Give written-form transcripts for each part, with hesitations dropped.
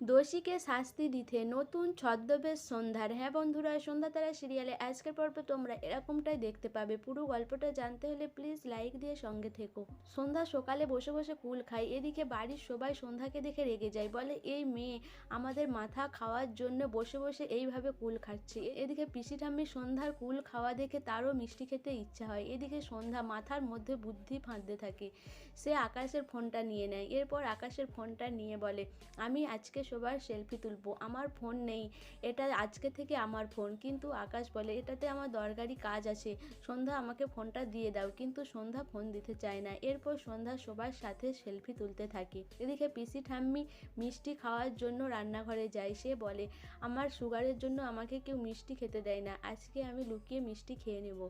দোষীকে শাস্তি দিতে নতুন ছদ্মবেশ সন্ধ্যার। হ্যাঁ বন্ধুরা, সন্ধ্যা তারা সিরিয়ালে আজকের পর্বে তোমরা এরকমটাই দেখতে পাবে। পুরো গল্পটা জানতে হলে প্লিজ লাইক দিয়ে সঙ্গে থেকো। সন্ধ্যা সকালে বসে বসে কুল খায়। এদিকে বাড়ির সবাই সন্ধ্যাকে দেখে রেগে যায়, বলে এই মেয়ে আমাদের মাথা খাওয়ার জন্য বসে বসে এইভাবে কুল খাচ্ছে। এদিকে পিসি ঠাম্মি সন্ধ্যার কুল খাওয়া দেখে তারও মিষ্টি খেতে ইচ্ছা হয়। এদিকে সন্ধ্যা মাথার মধ্যে বুদ্ধি ফাঁদতে থাকে। সে আকাশের ফোনটা নিয়ে নেয়। এরপর আকাশের ফোনটা নিয়ে বলে, আমি আজকে সবার সেলফি তুলবো, আমার ফোন নেই, এটা আজকে থেকে আমার ফোন। কিন্তু আকাশ বলে, এটাতে আমার দরকারি কাজ আছে, সন্ধ্যা আমাকে ফোনটা দিয়ে দাও। কিন্তু সন্ধ্যা ফোন দিতে চায় না। এরপর সন্ধ্যা সবার সাথে সেলফি তুলতে থাকে। এদিকে পিসি ঠাম্মি মিষ্টি খাওয়ার জন্য রান্নাঘরে যায়। সে বলে, আমার সুগারের জন্য আমাকে কেউ মিষ্টি খেতে দেয় না, আজকে আমি লুকিয়ে মিষ্টি খেয়ে নেব।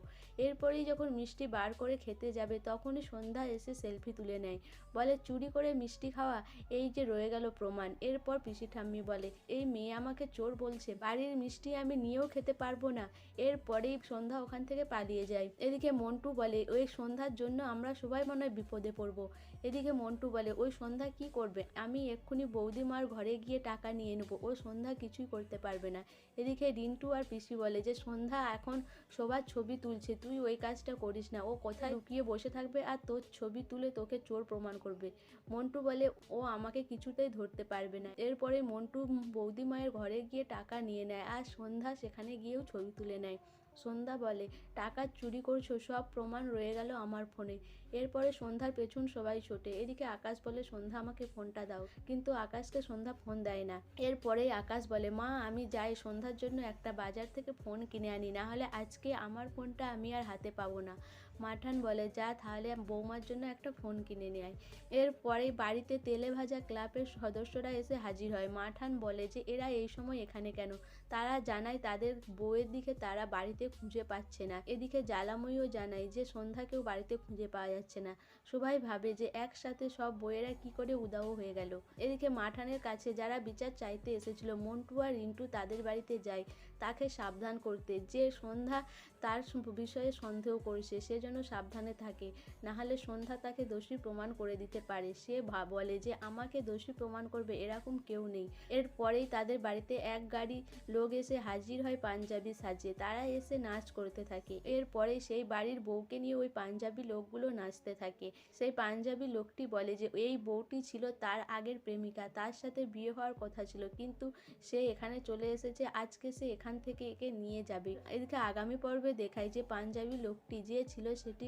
এরপরেই যখন মিষ্টি বার করে খেতে যাবে তখনই সন্ধ্যা এসে সেলফি তুলে নেয়। বলে, চুরি করে মিষ্টি খাওয়া, এই যে রয়ে গেল প্রমাণ। এরপর পিসি ঠাম্মি বলে, এই মেয়ে আমাকে চোর বলছে, বাড়ির মিষ্টি আমি নিয়েও খেতে পারবো না। এরপরেই সন্ধ্যা ওখান থেকে পালিয়ে যায়। এদিকে মন্টু বলে, ওই সন্ধ্যার জন্য আমরা সবাই মনে হয় বিপদে পড়বো। এদিকে মন্টু বলে, ওই সন্ধ্যা কি করবে, আমি এক্ষুনি বৌদিমার ঘরে গিয়ে টাকা নিয়ে নেবো, ও সন্ধ্যা কিছুই করতে পারবে না। এদিকে রিন্টু আর পিসি বলে যে, সন্ধ্যা এখন সবার ছবি তুলছে, তুই ওই কাজটা করিস না, ও কোথায় লুকিয়ে বসে থাকবে আর তোর ছবি তুলে তোকে চোর প্রমাণ করবে। মন্টু বলে, ও আমাকে কিছুতেই ধরতে পারবে না। এরপরে মন্টু বৌদিমায়ের ঘরে গিয়ে টাকা নিয়ে নেয় আর সন্ধ্যা সেখানে গিয়েও ছবি তুলে নেয়। সন্ধ্যা বলে, টাকা চুরি করছো, সব প্রমাণ রয়ে গেল আমার ফোনে। এরপরে সন্ধ্যার পেছন সবাই ছোটে। এদিকে আকাশ বলে, সন্ধ্যা আমাকে ফোনটা দাও। কিন্তু আকাশকে সন্ধ্যা ফোন দেয় না। এরপরেই আকাশ বলে, মা আমি যাই সন্ধ্যার জন্য একটা বাজার থেকে ফোন কিনে আনি, না হলে আজকে আমার ফোনটা আমি আর হাতে পাবো না। মাঠান বলে, যা তাহলে বৌমার জন্য একটা ফোন কিনে নিয়ে আয়। এরপরেই বাড়িতে তেলে ভাজা ক্লাবের সদস্যরা এসে হাজির হয়। মাঠান বলে যে, এরা এই সময় এখানে কেন? তারা জানায় তাদের বউয়ের দিকে তারা বাড়িতে খুঁজে পাচ্ছে না। এদিকে জ্বালাময়ীও জানায় যে সন্ধ্যাকেও বাড়িতে খুঁজে পাওয়া যাচ্ছে না। সবাই ভাবে যে একসাথে সব বউয়েরা কি করে উধাও হয়ে গেল। এদিকে মাঠানের কাছে যারা বিচার চাইতে এসেছিল মন্টু আর রিন্টু তাদের বাড়িতে যায় তাকে সাবধান করতে, যে সন্ধ্যা তার বিষয়ে সন্দেহ করছে, সে যেন সাবধানে থাকে, নাহলে সন্ধ্যা তাকে দোষী প্রমাণ করে দিতে পারে। সে বলে যে আমাকে দোষী প্রমাণ করবে এরকম কেউ নেই। এরপরেই তাদের বাড়িতে এক গাড়ি লোক এসে হাজির হয় পাঞ্জাবি সাজে। তারা এসে নাচ করতে থাকে। এরপরে সেই বাড়ির বউকে নিয়ে ওই পাঞ্জাবি লোকগুলো নাচতে থাকে। সেই পাঞ্জাবি লোকটি বলে যে এই বউটি ছিল তার আগের প্রেমিকা, তার সাথে বিয়ে হওয়ার কথা ছিল, কিন্তু সে এখানে চলে এসেছে, আজকে সে এখান থেকে একে নিয়ে যাবে। এদিকে আগামী পর্বে দেখায় যে পাঞ্জাবি লোকটি যে ছিল সেটি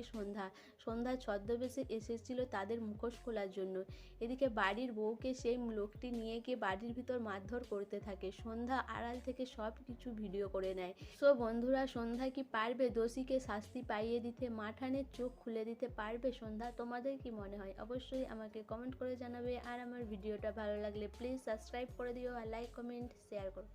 সন্ধ্যা ছদ্মবেশে এসেছিল তাদের মুখোশ খোলার জন্য। এদিকে বাড়ির বউকে সেই লোকটি নিয়ে গিয়ে বাড়ির ভিতর মারধর করতে থাকে। সন্ধ্যা আড়াল থেকে সব কিছু ভিডিও করে নেয়। সো বন্ধুরা, সন্ধ্যা কি পারবে দোষীকে শাস্তি পাইয়ে দিতে? মাঠানের চোখ খুলে দিতে পারবে সন্ধ্যা? তোমাদের কি মনে হয় অবশ্যই আমাকে কমেন্ট করে জানাবে। আর আমার ভিডিওটা ভালো লাগলে প্লিজ সাবস্ক্রাইব করে দিও আর লাইক কমেন্ট শেয়ার করো।